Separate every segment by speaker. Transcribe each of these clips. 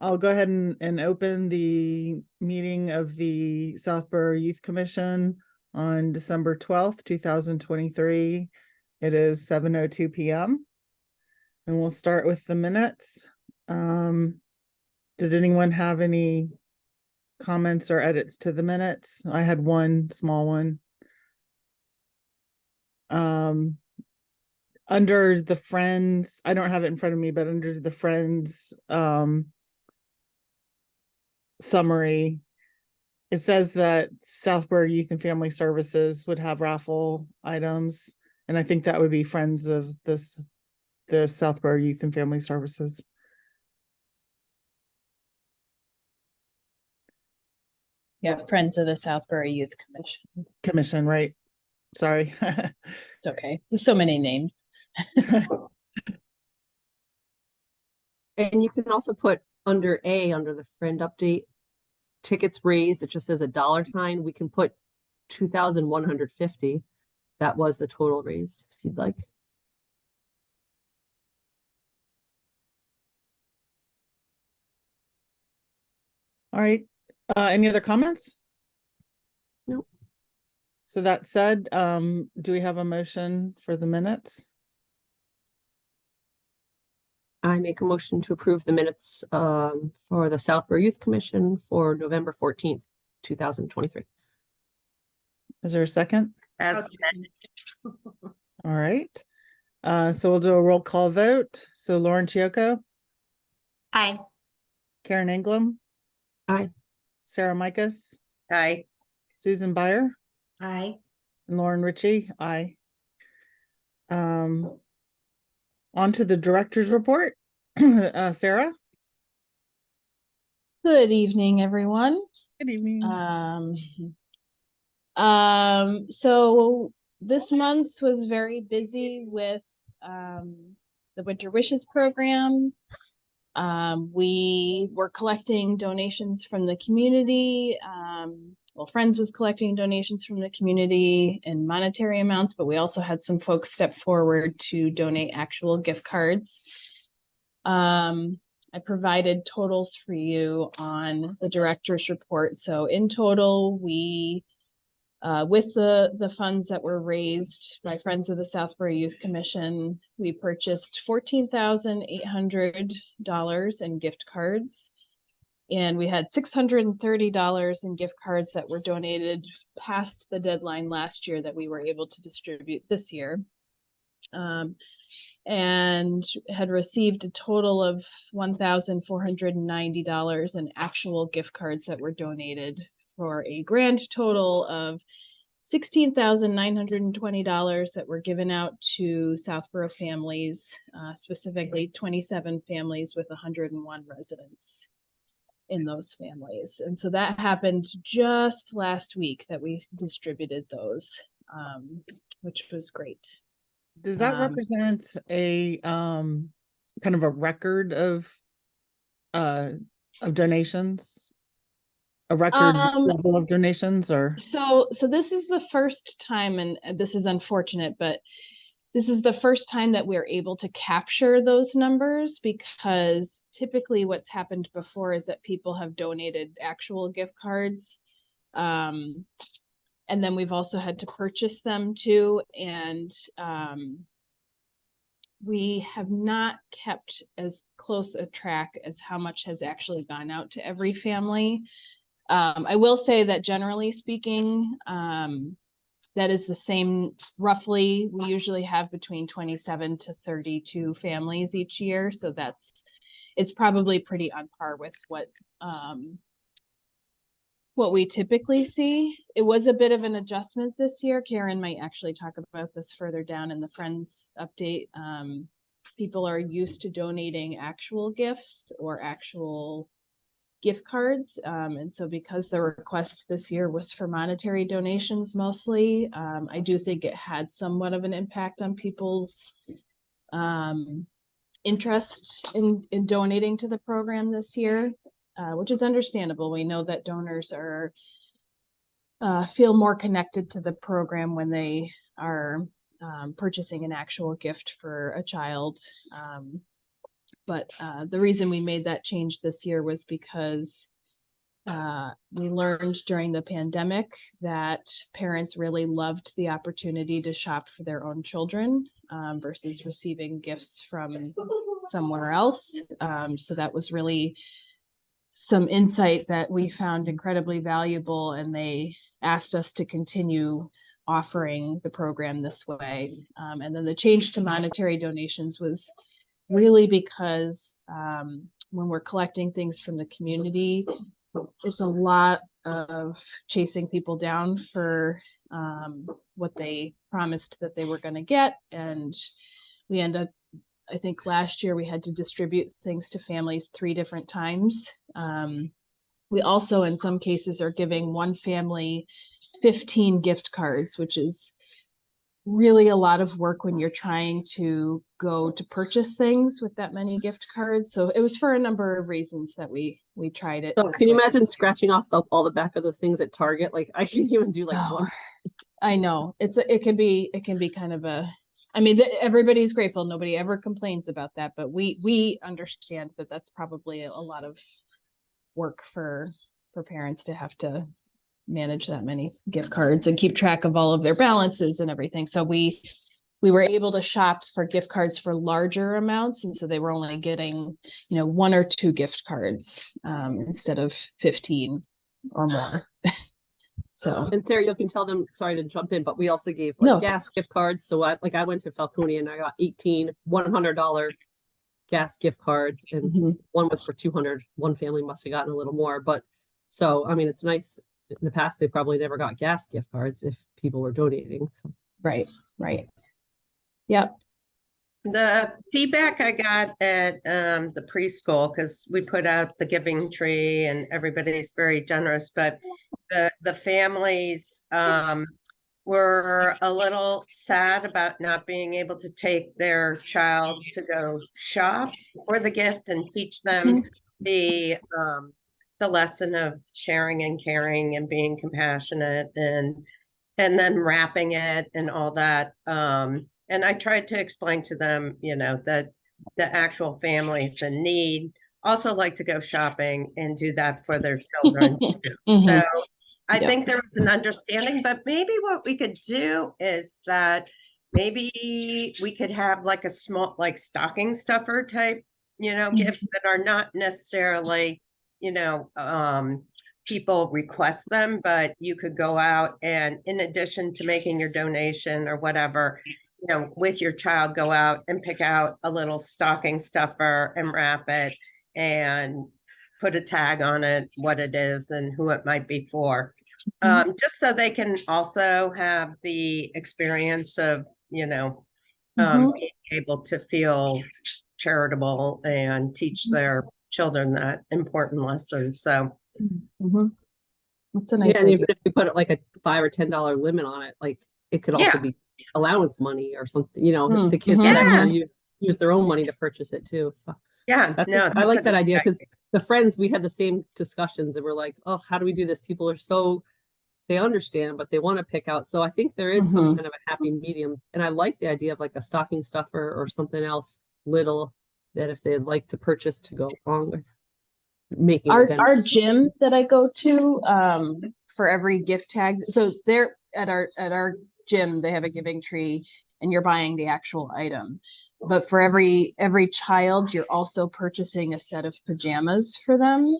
Speaker 1: I'll go ahead and open the meeting of the Southborough Youth Commission on December 12th, 2023. It is 7:02 p.m. And we'll start with the minutes. Did anyone have any comments or edits to the minutes? I had one small one. Under the Friends, I don't have it in front of me, but under the Friends summary, it says that Southborough Youth and Family Services would have raffle items, and I think that would be Friends of the Southborough Youth and Family Services.
Speaker 2: Yeah, Friends of the Southborough Youth
Speaker 1: Commission, right? Sorry.
Speaker 2: It's okay. There's so many names.
Speaker 3: And you can also put under A, under the friend update, tickets raised, it just says a $sign. We can put 2,150. That was the total raised, if you'd like.
Speaker 1: All right. Any other comments?
Speaker 3: Nope.
Speaker 1: So that said, do we have a motion for the minutes?
Speaker 3: I make a motion to approve the minutes for the Southborough Youth Commission for November 14th, 2023.
Speaker 1: Is there a second?
Speaker 4: As
Speaker 1: All right. So we'll do a roll call vote. So Lauren Chioco,
Speaker 4: Aye.
Speaker 1: Karen Englam,
Speaker 3: Aye.
Speaker 1: Sarah Micas,
Speaker 4: Aye.
Speaker 1: Susan Byer,
Speaker 4: Aye.
Speaker 1: and Lauren Ritchie, aye. On to the director's report. Sarah.
Speaker 2: Good evening, everyone.
Speaker 1: Good evening.
Speaker 2: So this month was very busy with the Winter Wishes program. We were collecting donations from the community. Well, Friends was collecting donations from the community in monetary amounts, but we also had some folks step forward to donate actual gift cards. I provided totals for you on the director's report. So in total, we, with the funds that were raised by Friends of the Southborough Youth Commission, we purchased $14,800 in gift cards. And we had $630 in gift cards that were donated past the deadline last year that we were able to distribute this year. And had received a total of $1,490 in actual gift cards that were donated for a grand total of $16,920 that were given out to Southborough families, specifically 27 families with 101 residents in those families. And so that happened just last week that we distributed those, which was great.
Speaker 1: Does that represent a kind of a record of donations? A record level of donations, or
Speaker 2: so this is the first time, and this is unfortunate, but this is the first time that we're able to capture those numbers, because typically what's happened before is that people have donated actual gift cards. And then we've also had to purchase them too. And we have not kept as close a track as how much has actually gone out to every family. I will say that generally speaking, that is the same, roughly. We usually have between 27 to 32 families each year. So it's probably pretty on par with what we typically see. It was a bit of an adjustment this year. Karen might actually talk about this further down in the Friends update. People are used to donating actual gifts or actual gift cards. And so because the request this year was for monetary donations mostly, I do think it had somewhat of an impact on people's interest in donating to the program this year, which is understandable. We know that donors feel more connected to the program when they are purchasing an actual gift for a child. But the reason we made that change this year was because we learned during the pandemic that parents really loved the opportunity to shop for their own children versus receiving gifts from somewhere else. So that was really some insight that we found incredibly valuable, and they asked us to continue offering the program this way. And then the change to monetary donations was really because when we're collecting things from the community, it's a lot of chasing people down for what they promised that they were going to get. And we end up, I think last year we had to distribute things to families 3 different times. We also, in some cases, are giving one family 15 gift cards, which is really a lot of work when you're trying to go to purchase things with that many gift cards. So it was for a number of reasons that we tried it.
Speaker 3: So can you imagine scratching off all the back of those things at Target? Like I can't even do like one.
Speaker 2: I know it can be kind of a, I mean, everybody's grateful. Nobody ever complains about that, but we understand that that's probably a lot of work for parents to have to manage that many gift cards and keep track of all of their balances and everything. So we were able to shop for gift cards for larger amounts, and so they were only getting 1 or 2 gift cards instead of 15 or more. So,
Speaker 3: and Sarah, you can tell them, sorry to jump in, but we also gave like gas gift cards. So I went to Falcone and I got 18 $100 gas gift cards, and one was for 200. One family must have gotten a little more, but so I mean, it's nice. In the past, they probably never got gas gift cards if people were donating. So.
Speaker 2: Right. Yep.
Speaker 5: The feedback I got at the preschool, because we put out the giving tree and everybody's very generous, but the families were a little sad about not being able to take their child to go shop for the gift and teach them the lesson of sharing and caring and being compassionate and then wrapping it and all that. And I tried to explain to them, that the actual families in need also like to go shopping and do that for their children too. So I think there was an understanding, but maybe what we could do is that maybe we could have like a small, like stocking stuffer type, gifts that are not necessarily people request them, but you could go out and in addition to making your donation or whatever, with your child, go out and pick out a little stocking stuffer and wrap it and put a tag on it, what it is and who it might be for. Just so they can also have the experience of, being able to feel charitable and teach their children that important lesson. So
Speaker 2: that's a nice
Speaker 3: and even if we put it like a $5 or $10 limit on it, like it could also be allowance money or something, if the kids would actually use their own money to purchase it too. So I like that idea, because the friends, we had the same discussions and we're like, oh, how do we do this? People are they understand, but they want to pick out. So I think there is some kind of a happy medium. And I like the idea of like a stocking stuffer or something else little that if they'd like to purchase to go along with making
Speaker 2: our gym that I go to for every gift tag. So they're at our gym, they have a giving tree and you're buying the actual item. But for every child, you're also purchasing a set of pajamas for them.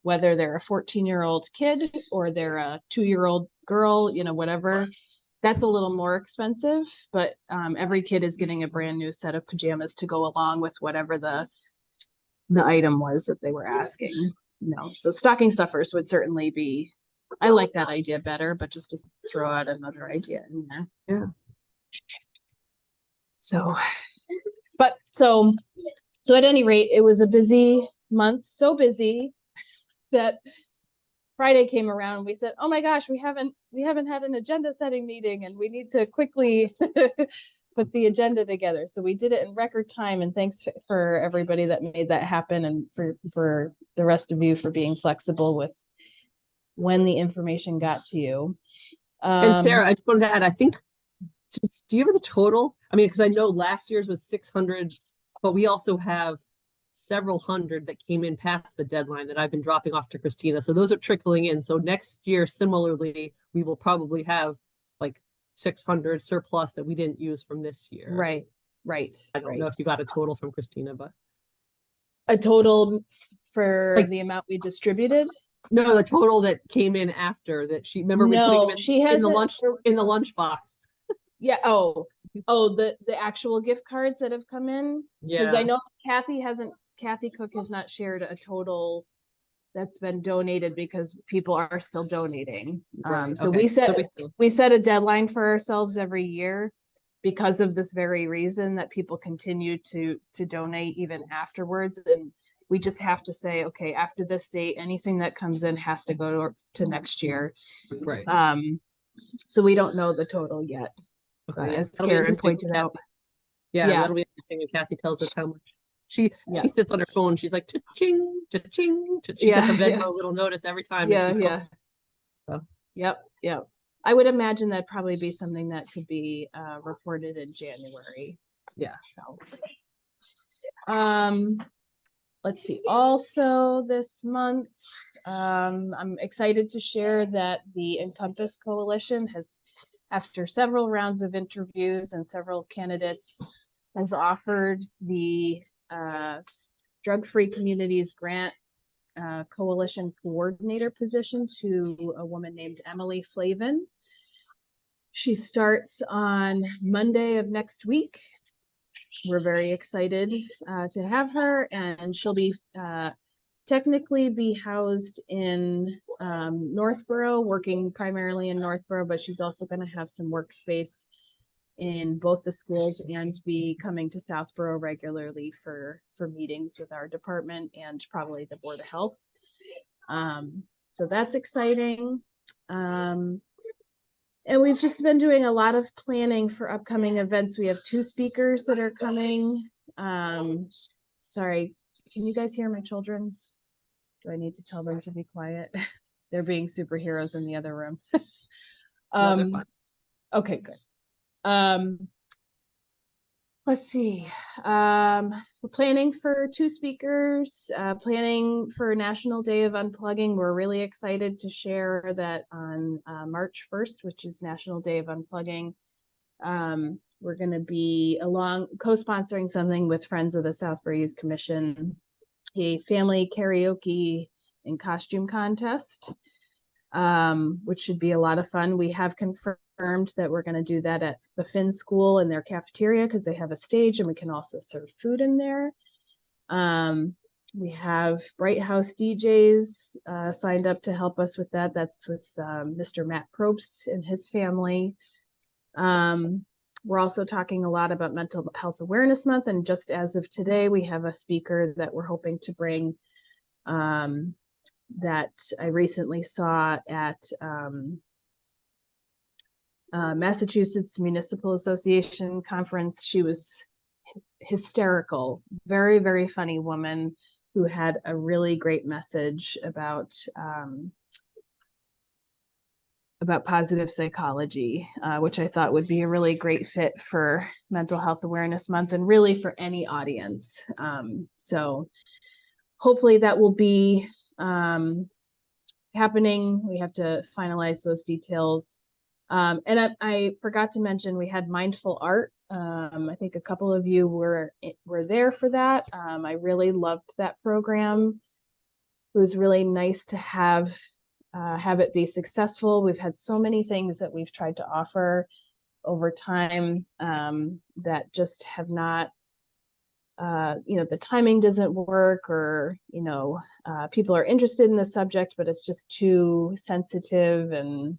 Speaker 2: Whether they're a 14-year-old kid or they're a 2-year-old girl, whatever, that's a little more expensive, but every kid is getting a brand new set of pajamas to go along with whatever the item was that they were asking. So stocking stuffers would certainly be, I like that idea better, but just to throw out another idea in there.
Speaker 3: Yeah.
Speaker 2: So at any rate, it was a busy month, so busy that Friday came around. We said, oh my gosh, we haven't had an agenda setting meeting and we need to quickly put the agenda together. So we did it in record time, and thanks for everybody that made that happen, and for the rest of you for being flexible with when the information got to you.
Speaker 3: And Sarah, I just wanted to add, I think, do you have the total? I mean, because I know last year's was 600 but we also have several hundred that came in past the deadline that I've been dropping off to Christina. So those are trickling in. So next year, similarly, we will probably have like 600 surplus that we didn't use from this year.
Speaker 2: Right.
Speaker 3: I don't know if you got a total from Christina, but
Speaker 2: A total for
Speaker 3: Like-
Speaker 2: the amount we distributed?
Speaker 3: no, the total that came in after that. She remember we putting
Speaker 2: No,
Speaker 3: them
Speaker 2: she
Speaker 3: in the
Speaker 2: hasn't-
Speaker 3: lunch box.
Speaker 2: Yeah, the actual gift cards that have come in? Because I
Speaker 3: Yeah.
Speaker 2: know Kathy Cook has not shared a total that's been donated because people are still donating.
Speaker 3: Right,
Speaker 2: So
Speaker 3: okay.
Speaker 2: we
Speaker 3: So
Speaker 2: set we set a deadline for ourselves every year because of this very reason, that people continue to donate even afterwards. And we just have to say, okay, after this date, anything that comes in has to go to next year.
Speaker 3: Right.
Speaker 2: So we don't know the total yet.
Speaker 3: Okay, yeah.
Speaker 2: As
Speaker 3: That'll be
Speaker 2: Karen
Speaker 3: interesting when
Speaker 2: pointed out.
Speaker 3: Kathy- Yeah,
Speaker 2: Yeah.
Speaker 3: that'll be interesting when Kathy tells us how much. She
Speaker 2: Yeah.
Speaker 3: sits on her phone. She's like cha-ching, cha-ching. She
Speaker 2: Yeah,
Speaker 3: gets a Venmo
Speaker 2: yeah.
Speaker 3: little notice every time.
Speaker 2: Yeah,
Speaker 3: and she tells
Speaker 2: yeah.
Speaker 3: So.
Speaker 2: Yep. I would imagine that'd probably be something that could be reported in January.
Speaker 3: Yeah.
Speaker 2: So, let's see. Also this month, I'm excited to share that the Encompass Coalition has, after several rounds of interviews and several candidates, has offered the Drug-Free Communities Grant Coalition Coordinator position to a woman named Emily Flavin. She starts on Monday of next week. We're very excited to have her, and she'll be technically be housed in Northborough, working primarily in Northborough, but she's also going to have some workspace in both the schools and be coming to Southborough regularly for meetings with our department and probably the Board of Health. So that's exciting. And we've just been doing a lot of planning for upcoming events. We have 2 speakers that are coming. Sorry, can you guys hear my children? Do I need to tell them to be quiet? They're being superheroes in the other room.
Speaker 3: No, they're fine.
Speaker 2: Okay, good. Let's see. We're planning for 2 speakers, planning for National Day of Unplugging. We're really excited to share that on March 1st, which is National Day of Unplugging. We're going to be co-sponsoring something with Friends of the Southborough Youth Commission, a family karaoke and costume contest, which should be a lot of fun. We have confirmed that we're going to do that at the Finn School in their cafeteria because they have a stage and we can also serve food in there. We have Bright House DJs signed up to help us with that. That's with Mr. Matt Probst and his family. We're also talking a lot about Mental Health Awareness Month, and just as of today, we have a speaker that we're hoping to bring that I recently saw at Massachusetts Municipal Association conference. She was hysterical, very, very funny woman who had a really great message about positive psychology, which I thought would be a really great fit for Mental Health Awareness Month and really for any audience. So hopefully that will be happening. We have to finalize those details. And I forgot to mention we had Mindful Art. I think a couple of you were there for that. I really loved that program. It was really nice to have it be successful. We've had so many things that we've tried to offer over time that just have not, the timing doesn't work, or, people are interested in the subject, but it's just too sensitive. And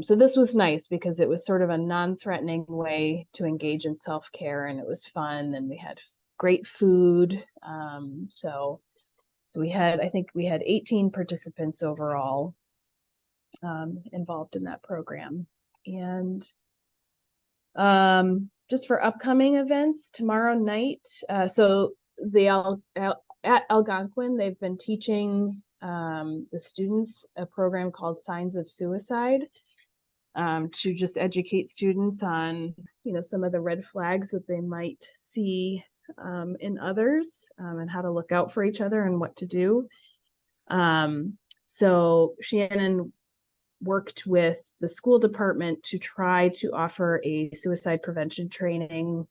Speaker 2: so this was nice because it was sort of a non-threatening way to engage in self-care, and it was fun, and we had great food. So I think we had 18 participants overall involved in that program. And just for upcoming events, tomorrow night, so at Algonquin, they've been teaching the students a program called Signs of Suicide, to just educate students on, some of the red flags that they might see in others, and how to look out for each other and what to do. So Shannon worked with the school department to try to offer a suicide prevention training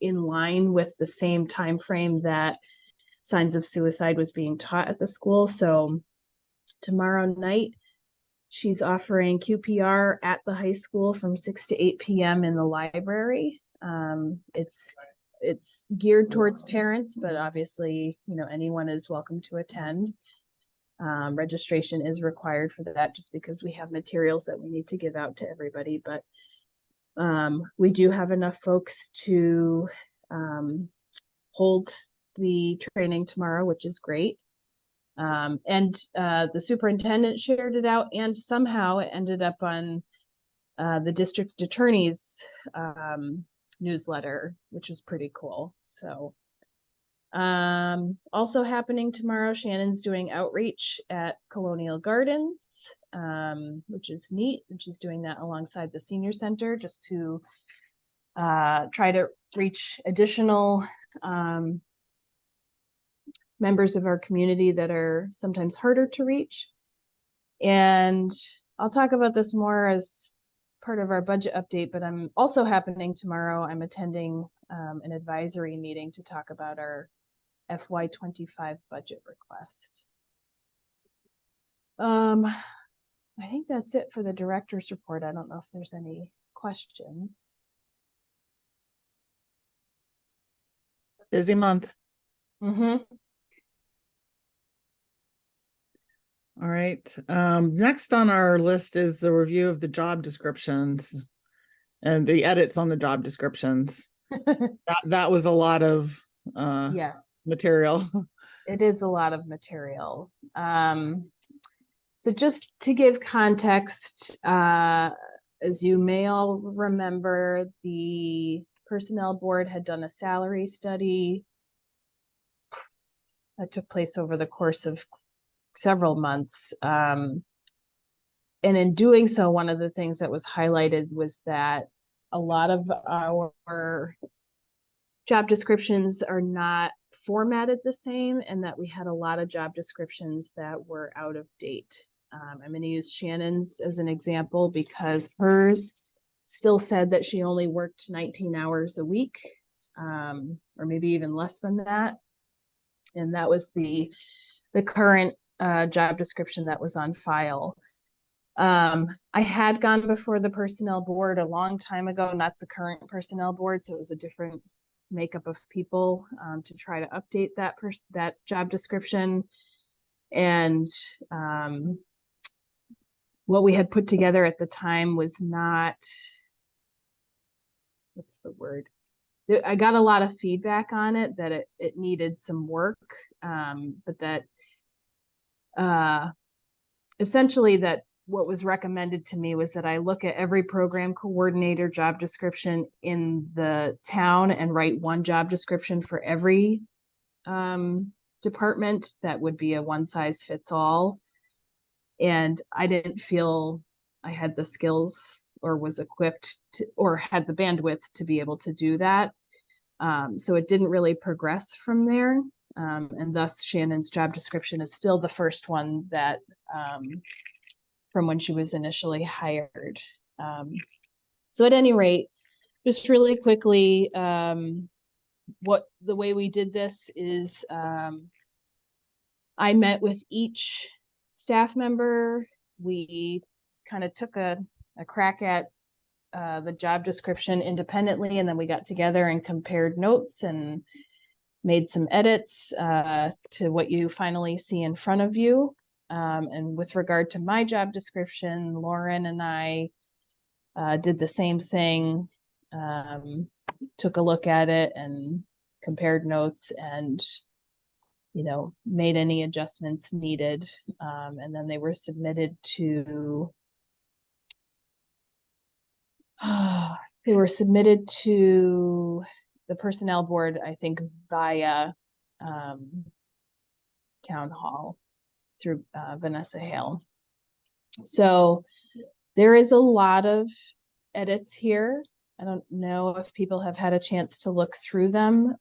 Speaker 2: in line with the same time frame that signs of suicide was being taught at the school. So tomorrow night, she's offering QPR at the high school from 6 to 8 p.m. in the library. It's geared towards parents, but obviously, anyone is welcome to attend. Registration is required for that just because we have materials that we need to give out to everybody, but we do have enough folks to hold the training tomorrow, which is great. And the superintendent shared it out, and somehow it ended up on the district attorney's newsletter, which was pretty cool. So also happening tomorrow, Shannon's doing outreach at Colonial Gardens, which is neat. And she's doing that alongside the senior center just to try to reach additional members of our community that are sometimes harder to reach. And I'll talk about this more as part of our budget update, but I'm also happening tomorrow. I'm attending an advisory meeting to talk about our FY25 budget request. I think that's it for the director's report. I don't know if there's any questions.
Speaker 1: Busy month.
Speaker 2: Mm-hmm.
Speaker 1: All right. Next on our list is the review of the job descriptions and the edits on the job descriptions. That was a lot of
Speaker 2: Yes,
Speaker 1: material.
Speaker 2: it is a lot of material. So just to give context, as you may all remember, the personnel board had done a salary study that took place over the course of several months. And in doing so, one of the things that was highlighted was that a lot of our job descriptions are not formatted the same, and that we had a lot of job descriptions that were out of date. I'm going to use Shannon's as an example because hers still said that she only worked 19 hours a week, or maybe even less than that. And that was the current job description that was on file. I had gone before the personnel board a long time ago, not the current personnel board, so it was a different makeup of people, to try to update that job description. And what we had put together at the time was not, what's the word? I got a lot of feedback on it that it needed some work, but that essentially that what was recommended to me was that I look at every program coordinator job description in the town and write one job description for every department. That would be a one size fits all. And I didn't feel I had the skills or was equipped to, or had the bandwidth to be able to do that. So it didn't really progress from there. And thus Shannon's job description is still the first one that from when she was initially hired. So at any rate, just really quickly, the way we did this is I met with each staff member. We kind of took a crack at the job description independently, and then we got together and compared notes and made some edits to what you finally see in front of you. And with regard to my job description, Lauren and I did the same thing, took a look at it and compared notes and, made any adjustments needed. And then they were submitted to, the personnel board, I think, via town hall through Vanessa Hale. So there is a lot of edits here. I don't know if people have had a chance to look through them.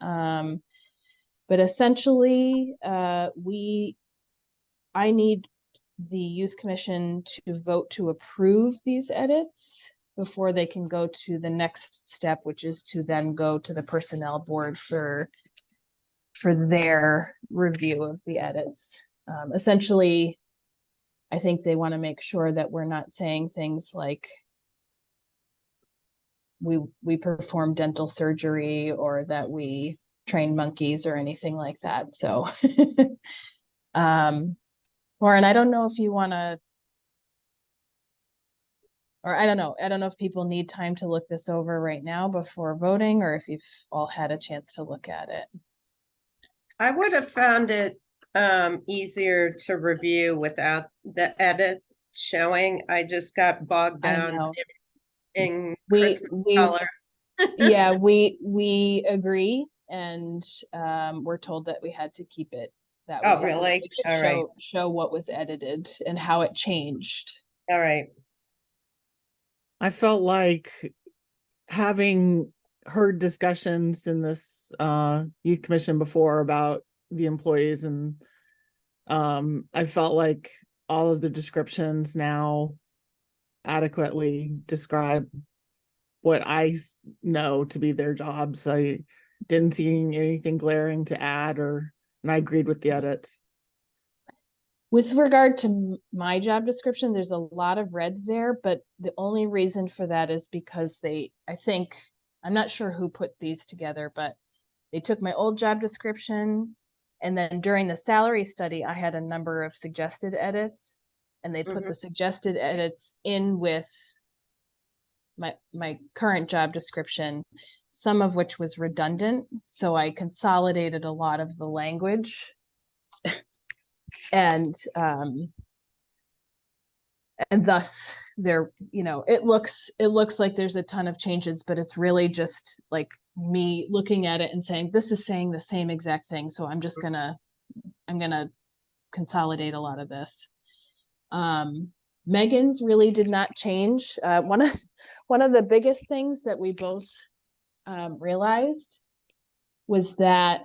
Speaker 2: But essentially, I need the youth commission to vote to approve these edits before they can go to the next step, which is to then go to the personnel board for their review of the edits. Essentially, I think they want to make sure that we're not saying things like we perform dental surgery or that we train monkeys or anything like that. So Lauren, I don't know if you want to, or I don't know if people need time to look this over right now before voting, or if you've all had a chance to look at it.
Speaker 5: I would have found it easier to review without the edit showing. I just got bogged
Speaker 2: I
Speaker 5: down
Speaker 2: know.
Speaker 5: in
Speaker 2: We
Speaker 5: Christmas
Speaker 2: we
Speaker 5: colors.
Speaker 2: yeah, we agree, and we're told that we had to keep it that
Speaker 5: Oh,
Speaker 2: way, so that
Speaker 5: really?
Speaker 2: we could
Speaker 5: All right.
Speaker 2: show what was edited and how it changed.
Speaker 5: All right.
Speaker 1: I felt like, having heard discussions in this youth commission before about the employees, and I felt like all of the descriptions now adequately describe what know to be their jobs. I didn't see anything glaring to add, and I agreed with the edits.
Speaker 2: With regard to my job description, there's a lot of red there, but the only reason for that is because I'm not sure who put these together, but they took my old job description, and then during the salary study, I had a number of suggested edits, and they put the suggested edits in with my current job description, some of which was redundant. So I consolidated a lot of the language and thus there, it looks like there's a ton of changes, but it's really just like me looking at it and saying, this is saying the same exact thing. So I'm gonna consolidate a lot of this. Megan's really did not change. One of the biggest things that we both realized was that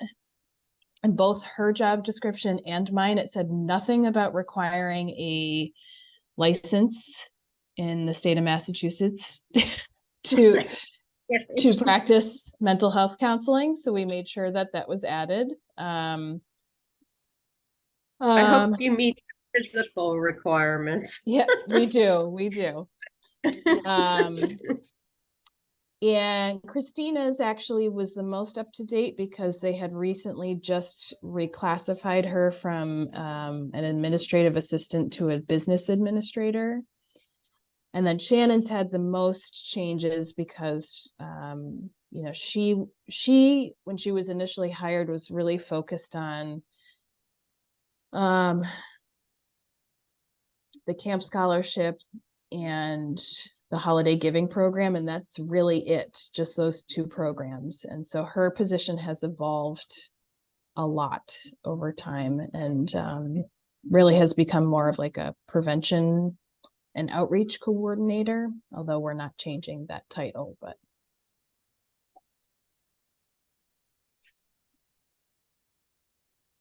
Speaker 2: in both her job description and mine, it said nothing about requiring a license in the state of Massachusetts to practice mental health counseling. So we made sure that was added.
Speaker 5: I hope you meet physical requirements.
Speaker 2: Yeah, we do. And Christina's actually was the most up to date because they had recently just reclassified her from an administrative assistant to a business administrator. And then Shannon's had the most changes because, she, when she was initially hired, was really focused on the camp scholarship and the holiday giving program, and that's really it, just those two programs. And so her position has evolved a lot over time, and really has become more of like a prevention and outreach coordinator, although we're not changing that title. But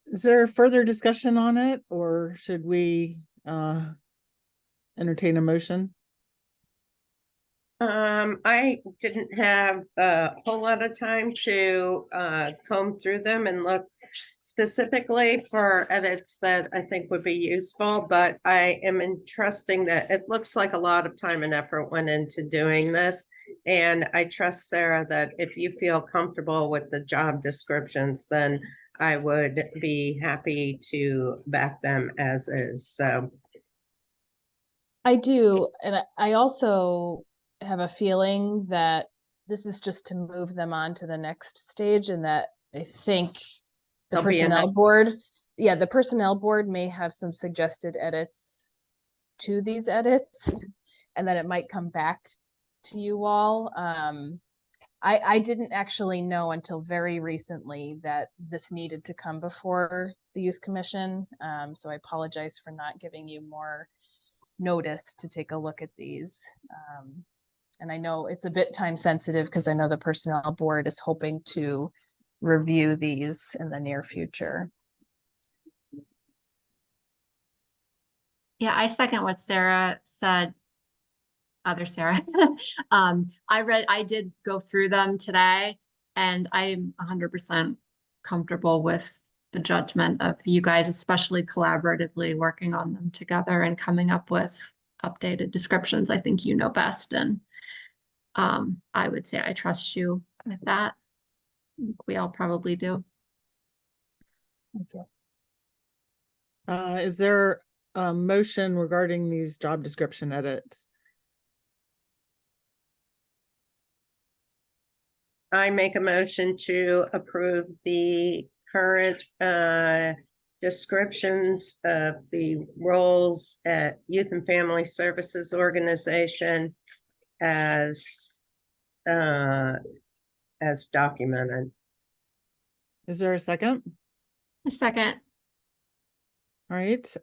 Speaker 1: is there further discussion on it, or should we entertain a motion?
Speaker 5: I didn't have a whole lot of time to comb through them and look specifically for edits that I think would be useful, but I am entrusting that it looks like a lot of time and effort went into doing this. And I trust, Sarah, that if you feel comfortable with the job descriptions, then I would be happy to back them as is. So
Speaker 2: I do, and I also have a feeling that this is just to move them on to the next stage, and that I think the personnel board, the personnel board may have some suggested edits to these edits, and then it might come back to you all. I didn't actually know until very recently that this needed to come before the youth commission. So I apologize for not giving you more notice to take a look at these. And I know it's a bit time sensitive because I know the personnel board is hoping to review these in the near future.
Speaker 4: Yeah, I second what Sarah said. Other Sarah. I did go through them today, and I'm 100% comfortable with the judgment of you guys, especially collaboratively working on them together and coming up with updated descriptions. I think you know best, and I would say I trust you with that. We all probably do.
Speaker 2: Thank you.
Speaker 1: Is there a motion regarding these job description edits?
Speaker 5: I make a motion to approve the current descriptions of the roles at Youth and Family Services Organization as documented.
Speaker 1: Is there a second?
Speaker 4: A second.
Speaker 1: All right,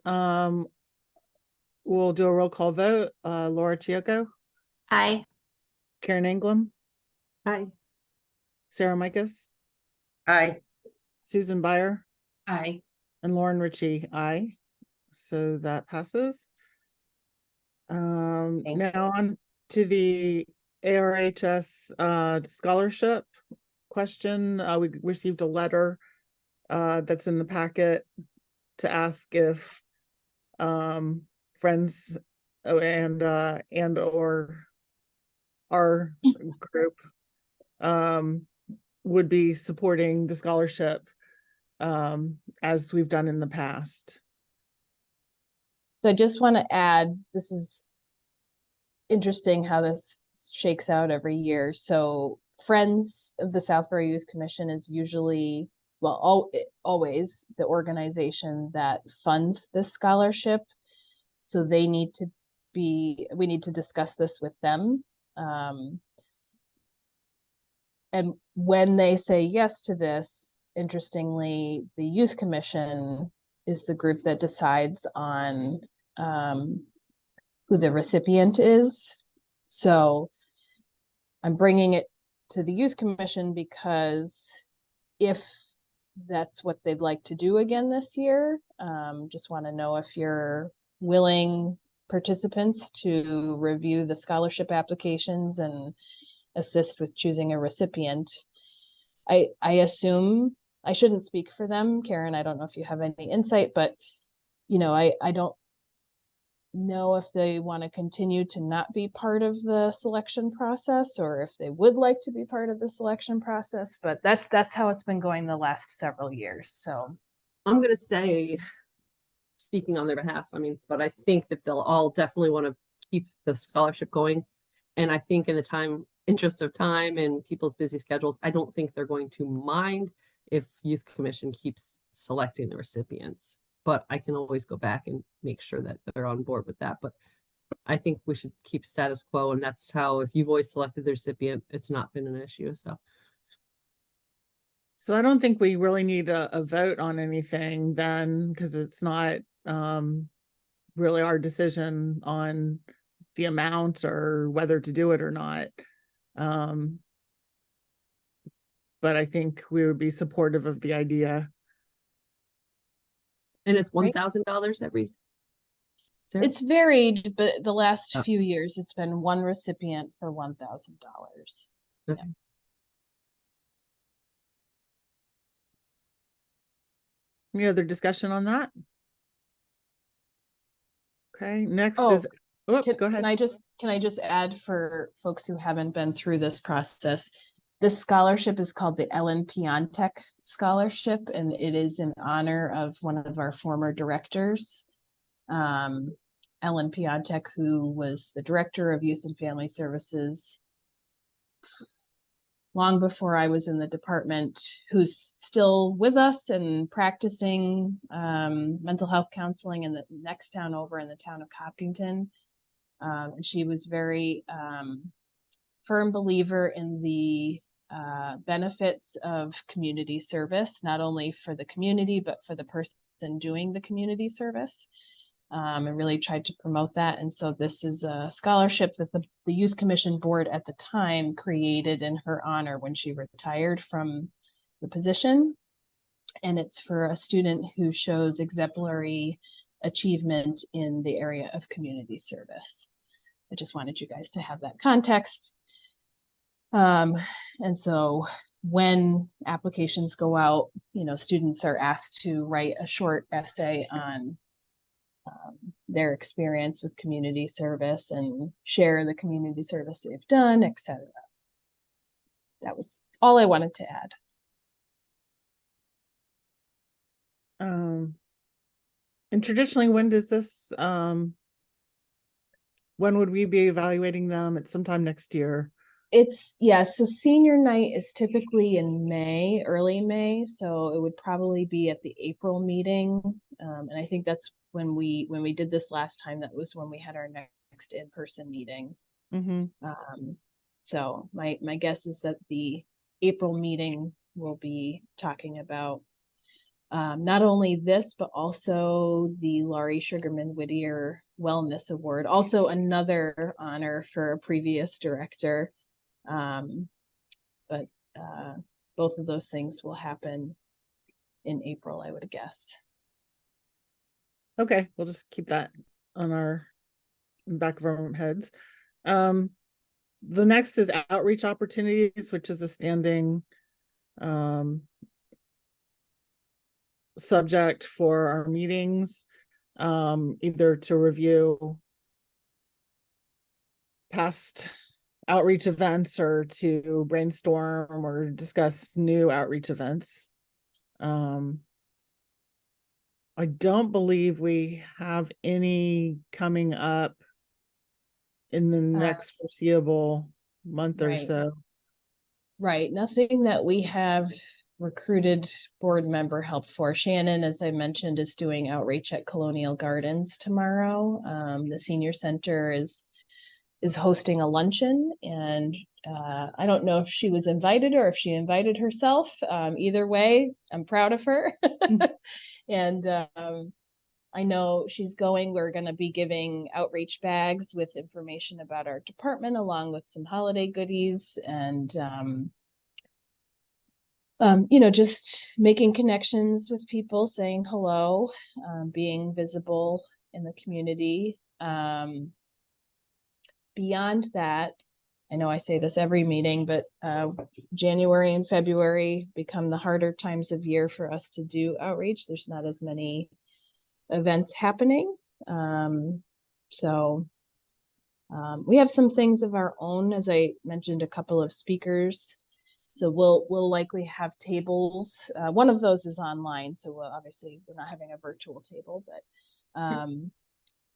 Speaker 1: we'll do a roll call vote. Laura Chioco,
Speaker 4: Aye.
Speaker 1: Karen Englam,
Speaker 3: Hi.
Speaker 1: Sarah Mikas,
Speaker 5: Aye.
Speaker 1: Susan Byer,
Speaker 3: Aye.
Speaker 1: and Lauren Ritchie, aye. So that passes.
Speaker 2: Thank
Speaker 1: Now on to the ARHS scholarship question. We received a letter that's in the packet to ask if friends and or our group would be supporting the scholarship as we've done in the past.
Speaker 2: So I just want to add, this is interesting how this shakes out every year. So Friends of the Southborough Youth Commission is usually, well, always the organization that funds this scholarship. So they need to we need to discuss this with them. And when they say yes to this, interestingly, the Youth Commission is the group that decides on who the recipient is. So I'm bringing it to the Youth Commission because if that's what they'd like to do again this year, just want to know if you're willing participants to review the scholarship applications and assist with choosing a recipient. I assume, I shouldn't speak for them, Karen, I don't know if you have any insight, but you know, I don't know if they want to continue to not be part of the selection process or if they would like to be part of the selection process, but that's how it's been going the last several years. So
Speaker 3: I'm gonna say, speaking on their behalf, I mean, but I think that they'll all definitely want to keep the scholarship going. And I think in the interest of time and people's busy schedules, I don't think they're going to mind if Youth Commission keeps selecting the recipients. But I can always go back and make sure that they're on board with that. But I think we should keep status quo, and that's how, if you've always selected the recipient, it's not been an issue.
Speaker 1: So I don't think we really need a vote on anything then, because it's not really our decision on the amount or whether to do it or not. But I think we would be supportive of the idea.
Speaker 3: And it's
Speaker 2: Right.
Speaker 3: $1,000 every. Sarah?
Speaker 2: it's varied, but the last
Speaker 3: Oh.
Speaker 2: few years it's been one recipient for $1,000.
Speaker 3: Okay.
Speaker 1: Any other discussion on that? Okay, next
Speaker 2: Oh,
Speaker 1: is, oops, go ahead.
Speaker 2: Can I just add for folks who haven't been through this process? This scholarship is called the Ellen Piontek Scholarship, and it is in honor of one of our former directors, Ellen Piontek, who was the director of Youth and Family Services long before I was in the department, who's still with us and practicing mental health counseling in the next town over in the town of Hopkinton. And she was very firm believer in the benefits of community service, not only for the community, but for the person doing the community service. And really tried to promote that. And so this is a scholarship that the Youth Commission board at the time created in her honor when she retired from the position. And it's for a student who shows exemplary achievement in the area of community service. I just wanted you guys to have that context. And so when applications go out, students are asked to write a short essay on their experience with community service and share the community service they've done, etc. That was all I wanted to add.
Speaker 1: And traditionally, when does this, when would we be evaluating them? It's sometime next year.
Speaker 2: So senior night is typically in May, early May, so it would probably be at the April meeting. And I think that's when we did this last time, that was when we had our next in-person meeting. So my guess is that the April meeting will be talking about not only this, but also the Laurie Sugarman Whittier Wellness Award, also another honor for a previous director. But both of those things will happen in April, I would guess.
Speaker 1: Okay, we'll just keep that on our back of our heads. The next is outreach opportunities, which is a standing subject for our meetings, either to review past outreach events or to brainstorm or discuss new outreach events. I don't believe we have any coming up in the next foreseeable month or so.
Speaker 2: Right. Nothing that we have recruited board member help for. Shannon, as I mentioned, is doing outreach at Colonial Gardens tomorrow. The senior center is hosting a luncheon, and I don't know if she was invited or if she invited herself. Either way, I'm proud of her. And I know she's going. We're going to be giving outreach bags with information about our department, along with some holiday goodies, and just making connections with people, saying hello, being visible in the community. Beyond that, I know I say this every meeting, but January and February become the harder times of year for us to do outreach. There's not as many events happening. So we have some things of our own, as I mentioned, a couple of speakers. So we'll likely have tables. One of those is online, so obviously we're not having a virtual table, but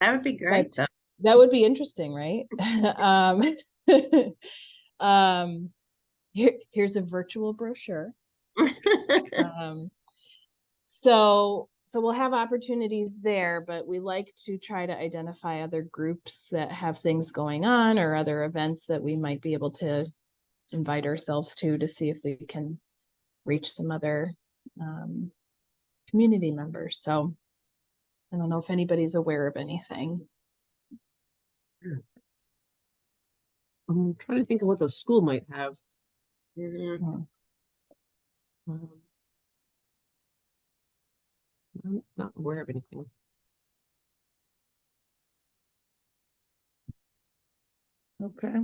Speaker 5: that would be great.
Speaker 2: That would be interesting, right? Here's a virtual brochure. So we'll have opportunities there, but we like to try to identify other groups that have things going on or other events that we might be able to invite ourselves to see if we can reach some other community members. So I don't know if anybody's aware of anything.
Speaker 3: I'm trying to think of what the school might have. I'm not aware of anything.
Speaker 1: Okay.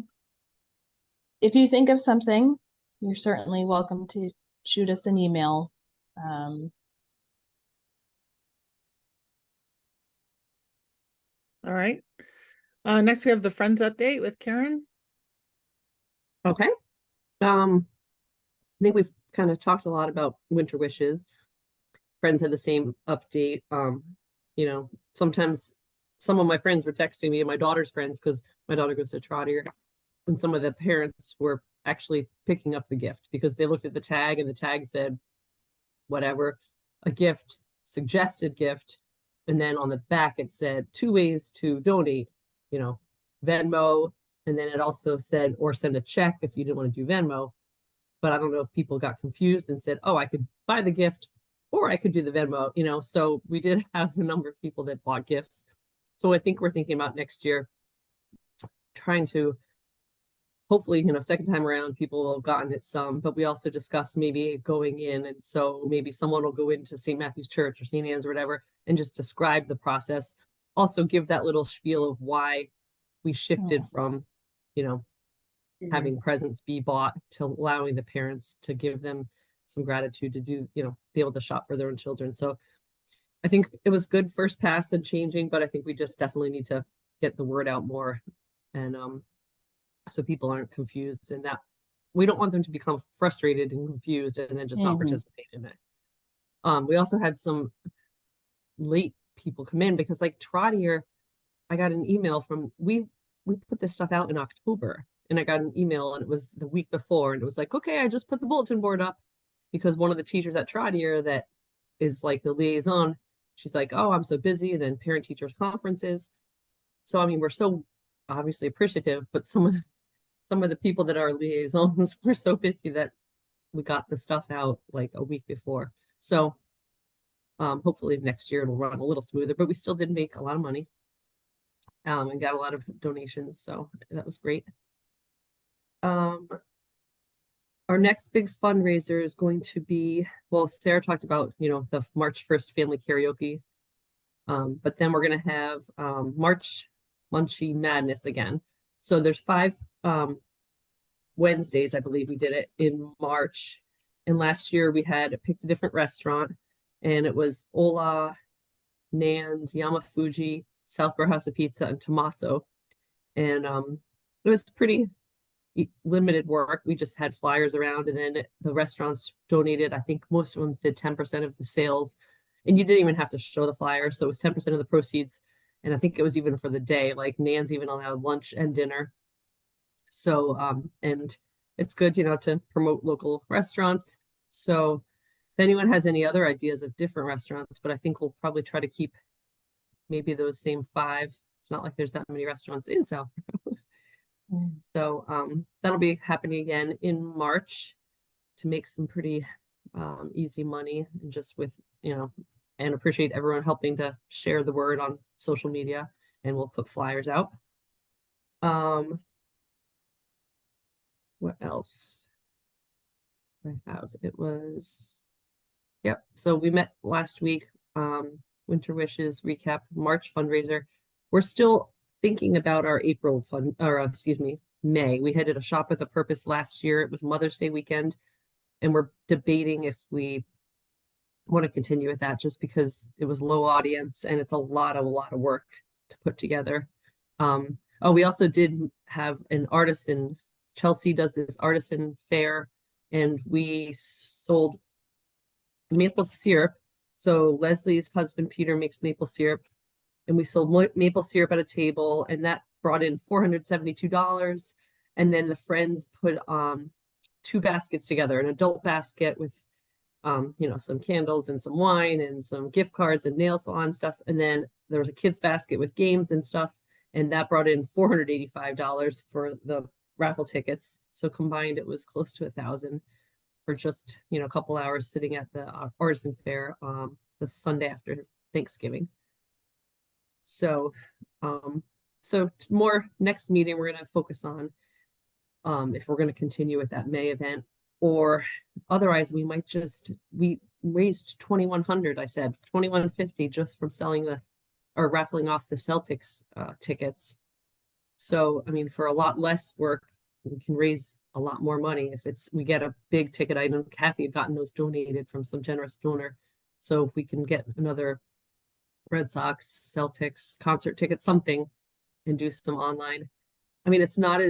Speaker 2: If you think of something, you're certainly welcome to shoot us an email.
Speaker 1: All right. Next we have the Friends update with Karen.
Speaker 3: Okay. I think we've kind of talked a lot about winter wishes. Friends had the same update. Sometimes some of my friends were texting me and my daughter's friends, because my daughter goes to Trotter, and some of the parents were actually picking up the gift because they looked at the tag and the tag said whatever, a gift, suggested gift, and then on the back it said 2 ways to donate, Venmo, and then it also said or send a check if you didn't want to do Venmo. But I don't know if people got confused and said, oh, I could buy the gift or I could do the Venmo, so we did have a number of people that bought gifts. So I think we're thinking about next year trying to hopefully, second time around, people will have gotten it some, but we also discussed maybe going in. And so maybe someone will go into St. Matthew's Church or St. Anne's or whatever and just describe the process. Also give that little spiel of why we shifted from, having presents be bought to allowing the parents to give them some gratitude to do, be able to shop for their own children. So I think it was good first pass and changing, but I think we just definitely need to get the word out more. And so people aren't confused, and that we don't want them to become frustrated and confused and then just not participate in it. We also had some late people come in because like Trotter, I got an email from, we put this stuff out in October, and I got an email and it was the week before, and it was like, okay, I just put the bulletin board up because one of the teachers at Trotter that is like the liaison, she's like, oh, I'm so busy, and then parent teachers conferences. So I mean, we're so obviously appreciative, but some of the people that are liaisons were so busy that we got the stuff out like a week before. So hopefully next year it'll run a little smoother, but we still did make a lot of money and got a lot of donations. So that was great. Our next big fundraiser is going to be, well, Sarah talked about, the March 1st family karaoke. But then we're going to have March Munchie Madness again. So there's 5 Wednesdays, I believe we did it in March. And last year we had picked a different restaurant, and it was Ola, Nan's, Yamafuji, Southborough House of Pizza, and Tommaso. And it was pretty limited work. We just had flyers around, and then the restaurants donated. I think most of them did 10% of the sales, and you didn't even have to show the flyer. So it was 10% of the proceeds. And I think it was even for the day, like Nan's even allowed lunch and dinner. So, and it's good, to promote local restaurants. So if anyone has any other ideas of different restaurants, but I think we'll probably try to keep maybe those same 5. It's not like there's that many restaurants in Southborough. So that'll be happening again in March to make some pretty easy money, and just with, and appreciate everyone helping to share the word on social media, and we'll put flyers out. What else I have? It was, yep. So we met last week, Winter Wishes recap, March fundraiser. We're still thinking about our April fund, or excuse me, May. We headed a Shop with a Purpose last year. It was Mother's Day weekend, and we're debating if we want to continue with that, just because it was low audience and it's a lot of work to put together. Oh, we also did have an artisan. Chelsea does this artisan fair, and we sold maple syrup. So Leslie's husband Peter makes maple syrup, and we sold maple syrup at a table, and that brought in $472. And then the friends put 2 baskets together, an adult basket with some candles and some wine and some gift cards and nail salon stuff. And then there was a kids basket with games and stuff, and that brought in $485 for the raffle tickets. So combined, it was close to $1,000 for just, a couple hours sitting at the artisan fair the Sunday after Thanksgiving. So, so more next meeting, we're going to focus on if we're going to continue with that May event, or otherwise we might we raised $2,100, I said $2,150 just from selling or raffling off the Celtics tickets. So, I mean, for a lot less work, we can raise a lot more money if we get a big ticket item. Kathy had gotten those donated from some generous donor. So if we can get another Red Sox, Celtics concert ticket, something, and do some online. I mean, it's not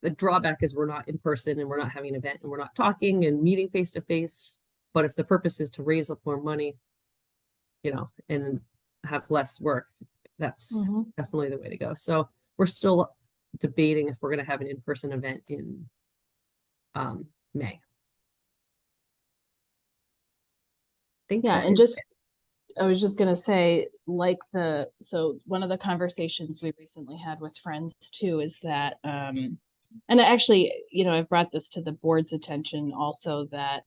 Speaker 3: the drawback is we're not in person, and we're not having an event, and we're not talking and meeting face to face. But if the purpose is to raise up more money, and have less work, that's definitely the way to go. So we're still debating if we're going to have an in-person event in May.
Speaker 2: And I was just going to say, so one of the conversations we recently had with friends too is that, and actually, I've brought this to the board's attention also, that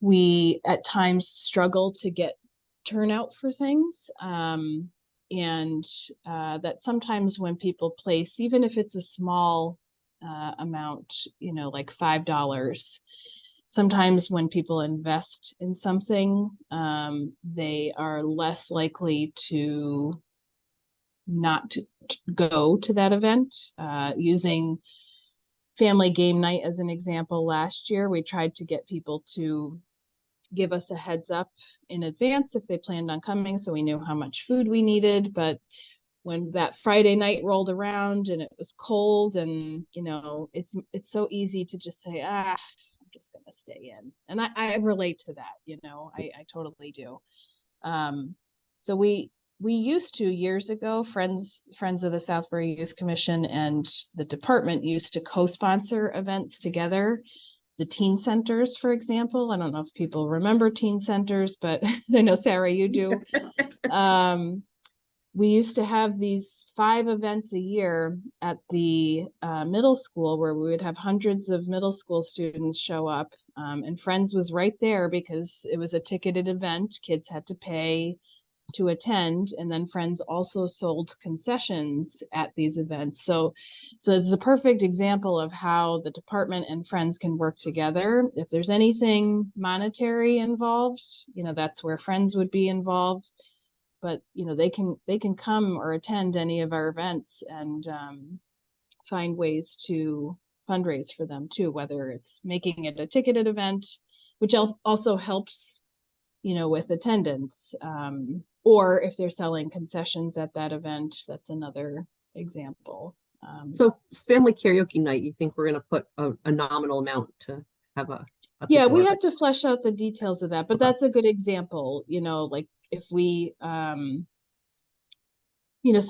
Speaker 2: we at times struggle to get turnout for things. and that sometimes when people place, even if it's a small amount, like $5, sometimes when people invest in something, they are less likely to not to go to that event. Using family game night as an example, last year we tried to get people to give us a heads up in advance if they planned on coming, so we knew how much food we needed. But when that Friday night rolled around and it was cold, and it's so easy to just say, I'm just gonna stay in. And I relate to that, I totally do. So we used to, years ago, Friends of the Southborough Youth Commission and the department used to co-sponsor events together. The teen centers, for example. I don't know if people remember teen centers, but I know, Sarah, you do. We used to have these 5 events a year at the middle school, where we would have hundreds of middle school students show up. And Friends was right there because it was a ticketed event. Kids had to pay to attend, and then Friends also sold concessions at these events. So it's a perfect example of how the department and Friends can work together. If there's anything monetary involved, that's where Friends would be involved. But they can come or attend any of our events and find ways to fundraise for them too, whether it's making it a ticketed event, which also helps with attendance, or if they're selling concessions at that event, that's another example.
Speaker 3: So family karaoke night, you think we're going to put a nominal amount to have a
Speaker 2: yeah, we have to flesh out the details of that, but that's a good example, like if we so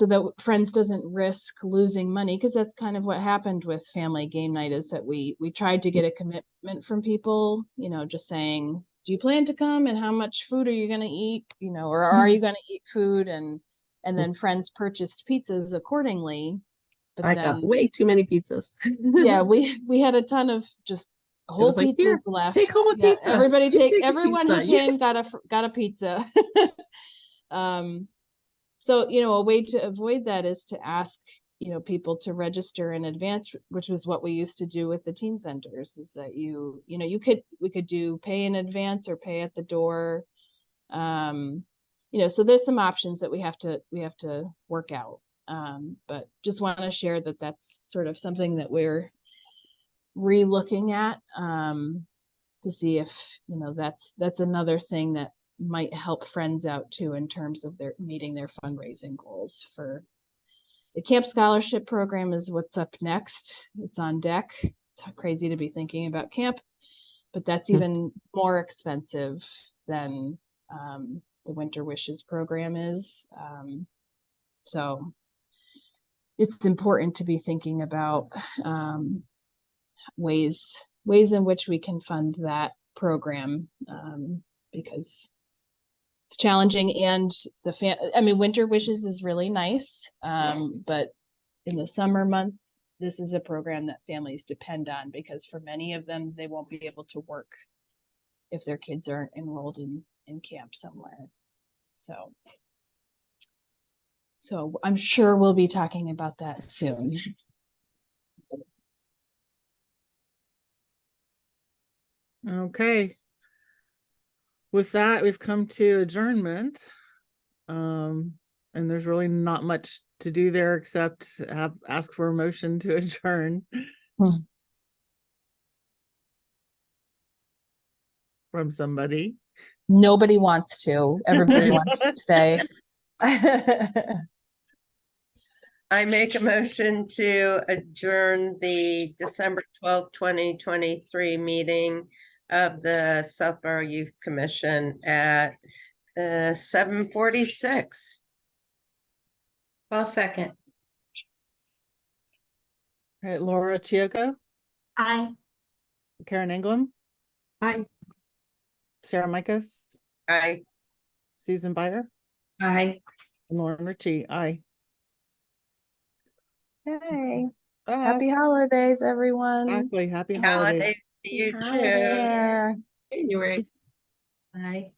Speaker 2: that Friends doesn't risk losing money, because that's kind of what happened with family game night, is that we tried to get a commitment from people, just saying, do you plan to come, and how much food are you going to eat, or are you going to eat food, and then Friends purchased pizzas accordingly. But
Speaker 3: I got way too many pizzas.
Speaker 2: Yeah, we had a ton of just whole
Speaker 3: like,
Speaker 2: pizzas left.
Speaker 3: take home a
Speaker 2: Yeah,
Speaker 3: pizza.
Speaker 2: everyone who came got a pizza. So, a way to avoid that is to ask, people to register in advance, which was what we used to do with the teen centers, is that we could do pay in advance or pay at the door. So there's some options that we have to work out. But just want to share that that's sort of something that we're re-looking at, to see if, that's another thing that might help Friends out too, in terms of their meeting their fundraising goals. For the camp scholarship program is what's up next. It's on deck. It's crazy to be thinking about camp, but that's even more expensive than the Winter Wishes program is. So it's important to be thinking about ways in which we can fund that program, because it's challenging. And Winter Wishes is really nice, but in the summer months, this is a program that families depend on, because for many of them, they won't be able to work if their kids aren't enrolled in camp somewhere. So I'm sure we'll be talking about that soon.
Speaker 1: Okay. With that, we've come to adjournment. And there's really not much to do there except ask for a motion to adjourn. From somebody.
Speaker 2: Nobody wants to. Everybody wants to stay.
Speaker 5: I make a motion to adjourn the December 12th, 2023 meeting of the Southborough Youth Commission at 7:46.
Speaker 6: I'll second.
Speaker 1: All right, Laura Chioco,
Speaker 4: Aye.
Speaker 1: Karen England,
Speaker 3: Hi.
Speaker 1: Sarah Micas,
Speaker 5: Aye.
Speaker 1: Susan Byer,
Speaker 6: Aye.
Speaker 1: and Lauren Ritchie. Aye.
Speaker 2: Hey,
Speaker 1: Us.
Speaker 2: happy holidays, everyone.
Speaker 1: Exactly. Happy holidays.
Speaker 5: Holidays to you
Speaker 6: Happy
Speaker 5: too.
Speaker 2: Yeah.
Speaker 6: January. Aye.